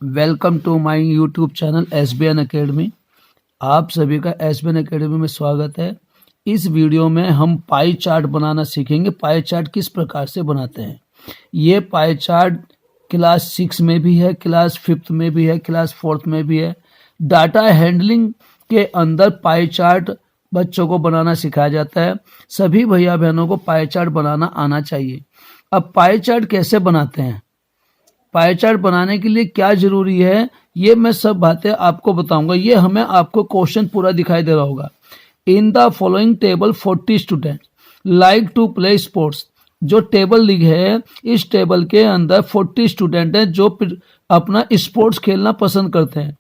Welcome to my YouTube channel SBN academy. आप सभी का एसबीएन एकेडमी में स्वागत है। इस वीडियो में हम पाई चार्ट बनाना सीखेंगे। पाई चार्ट किस प्रकार से बनाते हैं। ये पाई चार्ट क्लास 6 में भी है, क्लास 5 में भी है, क्लास 4 में भी है। डाटा हैंडलिंग के अंदर पाई चार्ट बच्चों को बनाना सिखाया जाता है। सभी भैया बहनों को पाई चार्ट बनाना आना चाहिए। अब पाई चार्ट कैसे बनाते हैं, पाई चार्ट बनाने के लिए क्या जरूरी है, ये मैं सब बातें आपको बताऊंगा। ये हमें आपको क्वेश्चन पूरा दिखाई दे रहा होगा। In the following table 40 student like to play sports. जो टेबल लिखे है, इस टेबल के अंदर 40 स्टूडेंट हैं जो अपना स्पोर्ट्स खेलना पसंद करते हैं।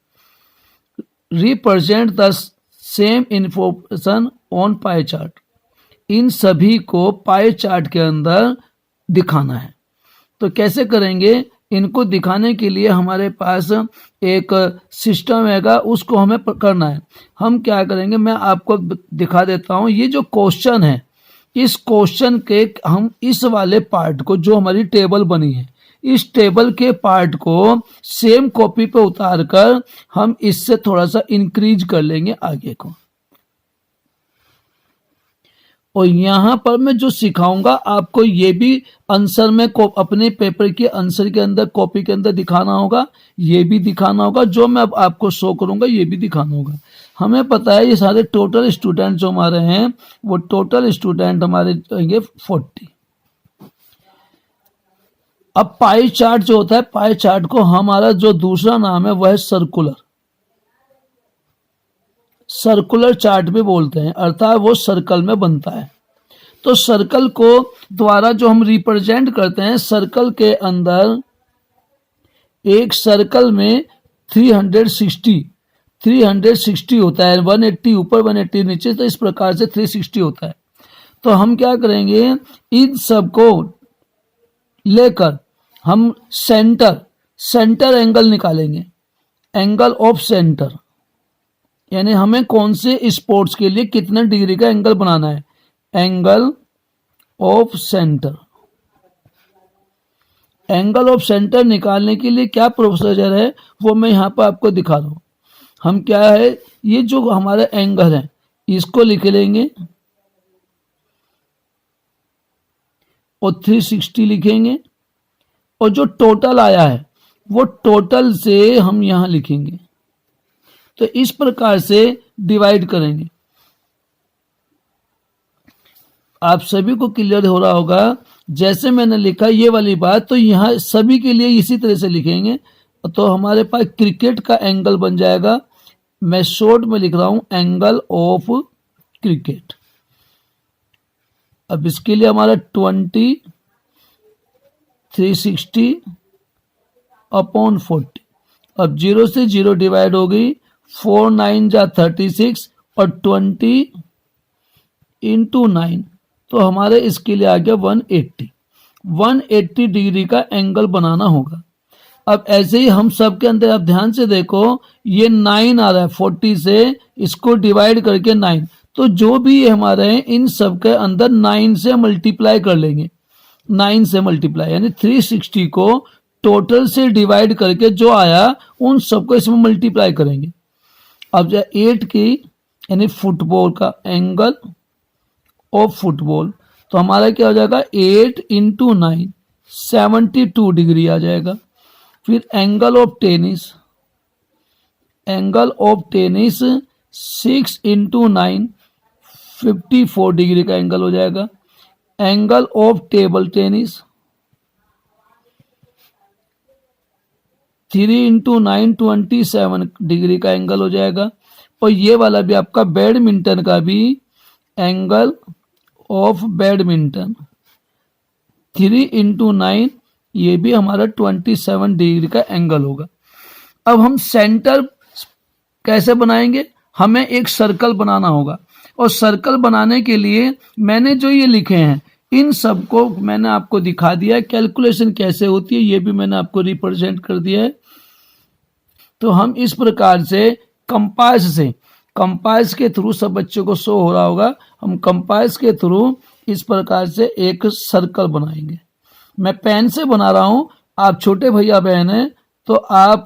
Represent the same information on pie chart. इन सभी को पाई चार्ट के अंदर दिखाना है। तो कैसे करेंगे, इनको दिखाने के लिए हमारे पास एक सिस्टम हैगा, उसको हमें करना है। हम क्या करेंगे, मैं आपको दिखा देता हूं। ये जो क्वेश्चन है, इस क्वेश्चन के हम इस वाले पार्ट को, जो हमारी टेबल बनी है, इस टेबल के पार्ट को सेम कॉपी पे उतार कर हम इससे थोड़ा सा इंक्रीज कर लेंगे आगे को। और यहाँ पर मैं जो सिखाऊंगा आपको, ये भी आंसर में अपने पेपर के आंसर के अंदर, कॉपी के अंदर दिखाना होगा। ये भी दिखाना होगा, जो मैं अब आपको शो करूंगा ये भी दिखाना होगा। हमें पता है ये सारे टोटल स्टूडेंट जो हमारे हैं, वो टोटल स्टूडेंट हमारे रहेंगे 40। अब पाई चार्ट जो होता है, पाई चार्ट को हमारा जो दूसरा नाम है वह है सर्कुलर। सर्कुलर चार्ट भी बोलते हैं, अर्थात वो सर्कल में बनता है। तो सर्कल को द्वारा जो हम रिप्रेजेंट करते हैं, सर्कल के अंदर एक सर्कल में 360 होता है। 180 ऊपर 180 नीचे, तो इस प्रकार से 360 होता है। तो हम क्या करेंगे, इन सब को लेकर हम सेंटर एंगल निकालेंगे। एंगल ऑफ सेंटर, यानी हमें कौन से स्पोर्ट्स के लिए कितने डिग्री का एंगल बनाना है। Angle of centre, angle of centre निकालने के लिए क्या प्रोसीजर है वो मैं यहां पर आपको दिखा रहा हूं। हम क्या है, ये जो हमारे एंगल है इसको लिख लेंगे और 360 लिखेंगे, और जो टोटल आया है वो टोटल से हम यहां लिखेंगे। तो इस प्रकार से डिवाइड करेंगे। आप सभी को क्लियर हो रहा होगा। जैसे मैंने लिखा ये वाली बात, तो यहां सभी के लिए इसी तरह से लिखेंगे, तो हमारे पास क्रिकेट का एंगल बन जाएगा। मैं शॉर्ट में लिख रहा हूं, एंगल ऑफ क्रिकेट। अब इसके लिए हमारा 20 360 अपॉन 40। अब 0 से 0 डिवाइड हो गई, 4 9 जा 36 और 20 इंटू 9, तो हमारे इसके लिए आ गया 180 डिग्री का एंगल बनाना होगा। अब ऐसे ही हम सब के अंदर, आप ध्यान से देखो, ये 9 आ रहा है 40 से, इसको डिवाइड करके 9, तो जो भी हमारे हैं इन सब के अंदर 9 से मल्टीप्लाई कर लेंगे। 9 से मल्टीप्लाई, यानी 360 को टोटल से डिवाइड करके जो आया उन सबको इसमें मल्टीप्लाई करेंगे। अब जो 8 की, यानी फुटबॉल का एंगल ऑफ फुटबॉल, तो हमारा क्या हो जाएगा, 8 इंटू 9 72 डिग्री आ जाएगा। फिर angle of tennis, angle of tennis 6 into 9 54 degree का एंगल हो जाएगा। Angle of table tennis 3 into 9 27 degree का एंगल हो जाएगा। और ये वाला भी आपका बैडमिंटन का भी एंगल ऑफ बैडमिंटन 3 इंटू 9, ये भी हमारा 27 डिग्री का एंगल होगा। अब हम सेंटर कैसे बनाएंगे, हमें एक सर्कल बनाना होगा। और सर्कल बनाने के लिए मैंने जो ये लिखे हैं, इन सबको मैंने आपको दिखा दिया। कैलकुलेशन कैसे होती है ये भी मैंने आपको रिप्रेजेंट कर दिया है। तो हम इस प्रकार से कंपास के थ्रू, सब बच्चों को शो हो रहा होगा, हम कंपास के थ्रू इस प्रकार से एक सर्कल बनाएंगे। मैं पेन से बना रहा हूं, आप छोटे भैया बहन हैं तो आप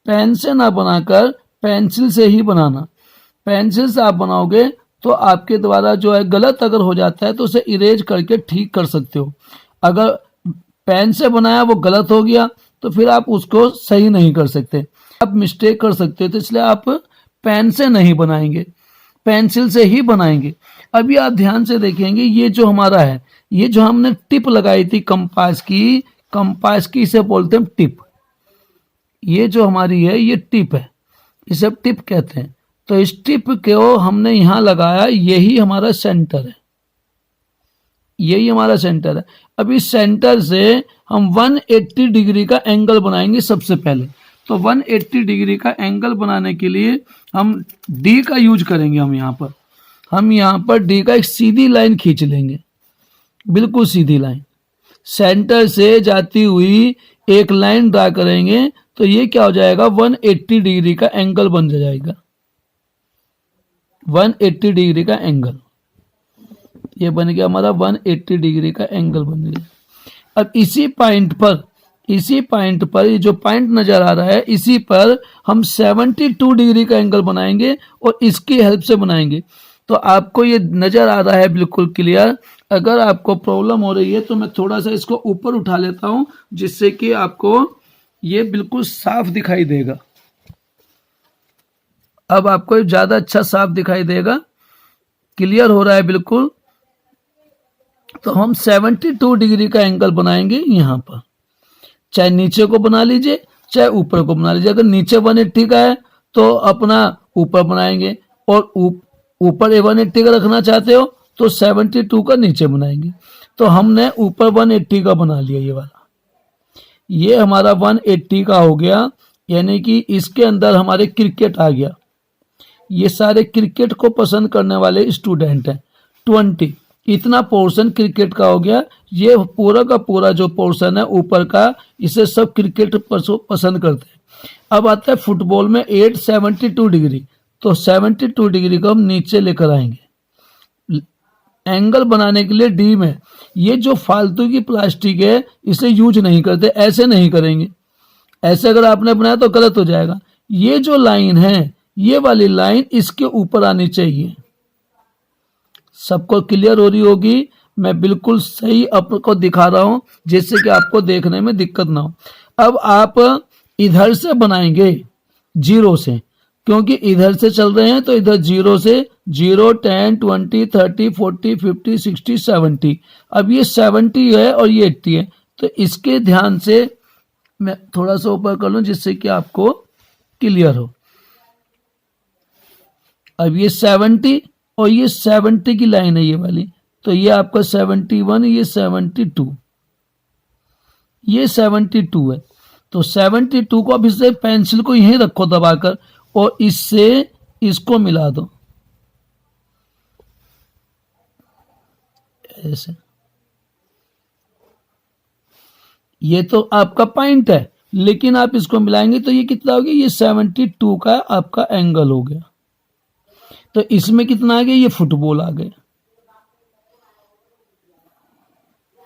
पेन से ना बनाकर पेंसिल से ही बनाना। पेंसिल से आप बनाओगे तो आपके द्वारा जो है गलत अगर हो जाता है तो उसे इरेज करके ठीक कर सकते हो। अगर पेन से बनाया वो गलत हो गया तो फिर आप उसको सही नहीं कर सकते, आप मिस्टेक कर सकते हो। तो इसलिए आप पेन से नहीं बनाएंगे, पेंसिल से ही बनाएंगे। अभी आप ध्यान से देखेंगे, ये जो हमारा है, ये जो हमने टिप लगाई थी कंपास की इसे बोलते हैं टिप। ये जो हमारी है ये टिप है, इसे टिप कहते हैं। तो इस टिप को हमने यहाँ लगाया, यही हमारा सेंटर है, यही हमारा सेंटर है। अब इस सेंटर से हम 180 डिग्री का एंगल बनाएंगे सबसे पहले। तो 180 डिग्री का एंगल बनाने के लिए हम डी का यूज करेंगे। हम यहाँ पर डी का एक सीधी लाइन खींच लेंगे, बिल्कुल सीधी लाइन, सेंटर से जाती हुई एक लाइन ड्रा करेंगे। तो ये क्या हो जाएगा, 180 डिग्री का एंगल बन जाएगा, 180 डिग्री का एंगल। ये बन गया हमारा 180 डिग्री का एंगल बन गया। अब इसी पॉइंट पर ये जो पॉइंट नजर आ रहा है, इसी पर हम 72 डिग्री का एंगल बनाएंगे और इसकी हेल्प से बनाएंगे। तो आपको ये नजर आ रहा है बिल्कुल क्लियर। अगर आपको प्रॉब्लम हो रही है तो मैं थोड़ा सा इसको ऊपर उठा लेता हूं, जिससे कि आपको ये बिल्कुल साफ दिखाई देगा। अब आपको ज्यादा अच्छा साफ दिखाई देगा, क्लियर हो रहा है बिल्कुल। तो हम 72 डिग्री का एंगल बनाएंगे यहाँ पर, चाहे नीचे को बना लीजिए चाहे ऊपर को बना लीजिए। अगर नीचे 180 का है तो अपना ऊपर बनाएंगे, और ऊपर 180 का रखना चाहते हो तो 72 का नीचे बनाएंगे। तो हमने ऊपर 180 का बना लिया, ये वाला, ये हमारा 180 का हो गया। यानी कि इसके अंदर हमारे क्रिकेट आ गया। ये सारे क्रिकेट को पसंद करने वाले स्टूडेंट हैं। 20 इतना पोर्शन क्रिकेट का हो गया। ये पूरा का पूरा जो पोर्शन है ऊपर का, इसे सब क्रिकेट पसंद करते हैं। अब आता है फुटबॉल में 72 डिग्री। तो 72 डिग्री को हम नीचे लेकर आएंगे एंगल बनाने के लिए डी में। ये जो फालतू की प्लास्टिक है इसे यूज नहीं करते, ऐसे नहीं करेंगे। ऐसे अगर आपने बनाया तो गलत हो जाएगा। ये जो लाइन है, ये वाली लाइन इसके ऊपर आनी चाहिए। सबको क्लियर हो रही होगी, मैं बिल्कुल सही आपको दिखा रहा हूं जिससे कि आपको देखने में दिक्कत ना हो। अब आप इधर से बनाएंगे जीरो से, क्योंकि इधर से चल रहे हैं तो इधर जीरो से 0, 10, 20, 30, 40, 50, 60, 70। अब ये 70 है और ये 80 है, तो इसके ध्यान से मैं थोड़ा सा ऊपर कर लूं जिससे कि आपको क्लियर हो। अब ये 70 और ये 70 की लाइन है ये वाली, तो ये आपका 71, ये 72, ये 72 है। तो 72 को अब इससे पेंसिल को यहीं रखो दबाकर और इससे इसको मिला दो ऐसे। ये तो आपका पॉइंट है, लेकिन आप इसको मिलाएंगे तो ये कितना हो गया, ये 72 का आपका एंगल हो गया। तो इसमें कितना आ गया, ये फुटबॉल आ गया,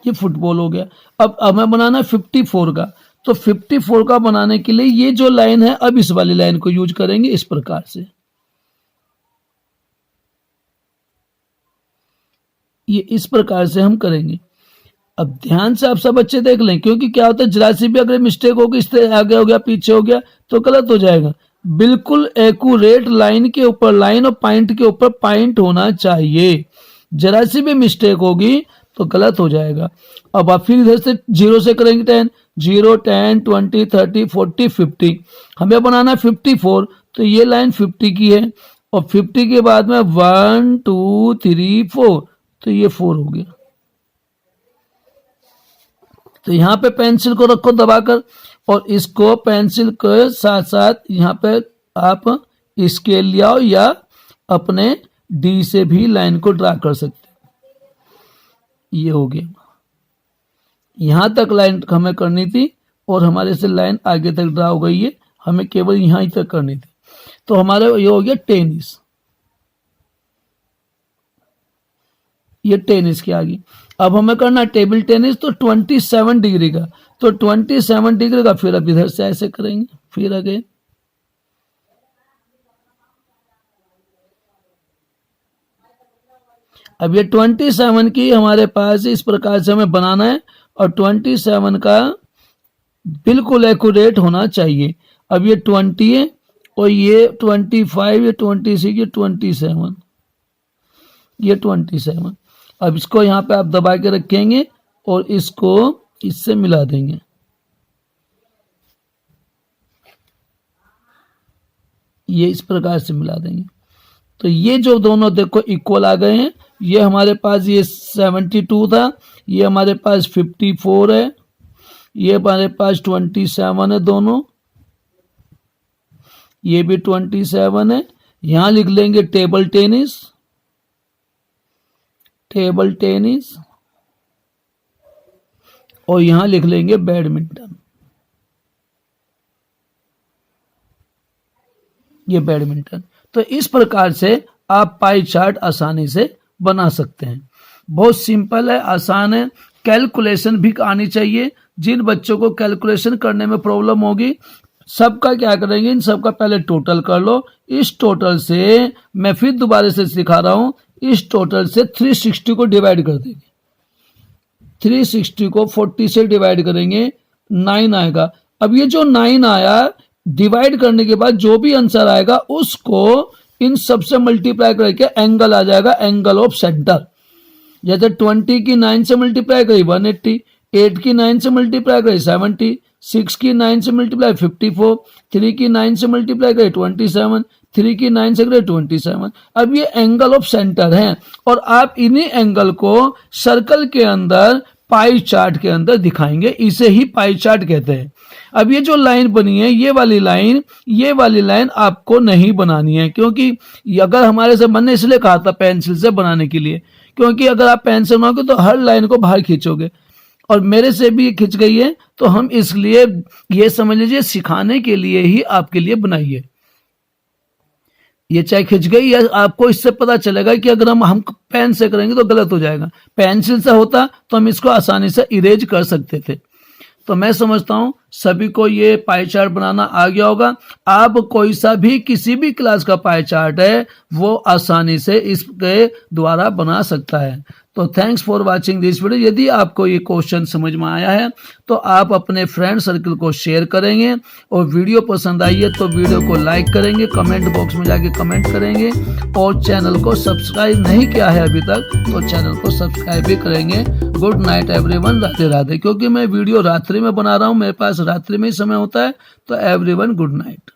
ये फुटबॉल हो गया। अब हमें बनाना है 54 का। तो 54 का बनाने के लिए ये जो लाइन है, अब इस वाली लाइन को यूज करेंगे इस प्रकार से। ये इस प्रकार से हम करेंगे। अब ध्यान से आप सब बच्चे देख लें, क्योंकि क्या होता है जरा सी भी अगर मिस्टेक होगी, इस तरह आगे हो गया पीछे हो गया तो गलत हो जाएगा। बिल्कुल एक्यूरेट लाइन के ऊपर लाइन और पॉइंट के ऊपर पॉइंट होना चाहिए। जरा सी भी मिस्टेक होगी तो गलत हो जाएगा। अब आप फिर इधर से जीरो से करेंगे 10, 0, 10, 20, 30, 40, 50। हमें बनाना 54, तो ये लाइन 50 की है और 50 के बाद में 1, 2, 3, 4, तो ये 4 हो गया। तो यहाँ पे पेंसिल को रखो दबाकर और इसको पेंसिल के साथ साथ यहाँ पे आप स्केल लियाओ या अपने डी से भी लाइन को ड्रा कर सकते हैं। ये हो गया, यहां तक लाइन हमें करनी थी और हमारे से लाइन आगे तक ड्रा हो गई है, हमें केवल यहां ही तक करनी थी। तो हमारा ये हो गया टेनिस, ये टेनिस की आ गई। अब हमें करना टेबल टेनिस, तो 27 डिग्री का। तो 27 डिग्री का फिर अब इधर से ऐसे करेंगे, फिर अगेन अब ये 27 की हमारे पास इस प्रकार से हमें बनाना है और 27 का बिल्कुल एक्यूरेट होना चाहिए। अब ये 20 है और ये 25, ये 26, ये 27, ये 27। अब इसको यहाँ पे आप दबा के रखेंगे और इसको इससे मिला देंगे। ये इस प्रकार से मिला देंगे तो ये जो दोनों देखो इक्वल आ गए हैं। ये हमारे पास ये 72 था, ये हमारे पास 54 है, ये हमारे पास 27 है दोनों, ये भी 27 है। यहां लिख लेंगे टेबल टेनिस, टेबल टेनिस, और यहां लिख लेंगे बैडमिंटन, ये बैडमिंटन। तो इस प्रकार से आप पाई चार्ट आसानी से बना सकते हैं। बहुत सिंपल है, आसान है। कैलकुलेशन भी आनी चाहिए। जिन बच्चों को कैलकुलेशन करने में प्रॉब्लम होगी सबका क्या करेंगे, इन सबका पहले टोटल कर लो। इस टोटल से मैं फिर दोबारा से सिखा रहा हूं, इस टोटल से 360 को डिवाइड कर देंगे। 360 को 40 से डिवाइड करेंगे, 9 आएगा। अब ये जो 9 आया डिवाइड करने के बाद जो भी आंसर आएगा उसको इन सबसे मल्टीप्लाई करके एंगल आ जाएगा, एंगल ऑफ सेंटर। जैसे 20 की 9 से मल्टीप्लाई करी 180, 8 की 9 से मल्टीप्लाई करी 70, 6 की 9 से मल्टीप्लाई 54, 3 की 9 से मल्टीप्लाई करी 27, 3 की 9 से करी 27। अब ये एंगल ऑफ सेंटर है और आप इन्हीं एंगल को सर्कल के अंदर पाई चार्ट के अंदर दिखाएंगे, इसे ही पाई चार्ट कहते हैं। अब ये जो लाइन बनी है, ये वाली लाइन आपको नहीं बनानी है, क्योंकि अगर हमारे से मैंने इसलिए कहा था पेंसिल से बनाने के लिए, क्योंकि अगर आप पेन से बनाओगे तो हर लाइन को बाहर खींचोगे और मेरे से भी खिंच गई है, तो हम इसलिए ये समझ लीजिए सिखाने के लिए ही आपके लिए बनाई है। ये चाहे खिंच गई है, आपको इससे पता चलेगा कि अगर हम पेन से करेंगे तो गलत हो जाएगा। पेंसिल से होता तो हम इसको आसानी से इरेज कर सकते थे। तो मैं समझता हूं सभी को ये पाई चार्ट बनाना आ गया होगा। आप कोई सा भी किसी भी क्लास का पाई चार्ट है वो आसानी से इसके द्वारा बना सकता है। तो thanks for watching this video. यदि आपको ये क्वेश्चन समझ में आया है तो आप अपने फ्रेंड सर्कल को शेयर करेंगे और वीडियो पसंद आई है तो वीडियो को लाइक करेंगे, कमेंट बॉक्स में जाके कमेंट करेंगे और चैनल को सब्सक्राइब नहीं किया है अभी तक तो चैनल को सब्सक्राइब भी करेंगे। Good night everyone, Radhe Radhe. क्योंकि मैं वीडियो रात्रि में बना रहा हूँ, मेरे पास रात्रि में ही समय होता है, तो एवरीवन गुड नाइट।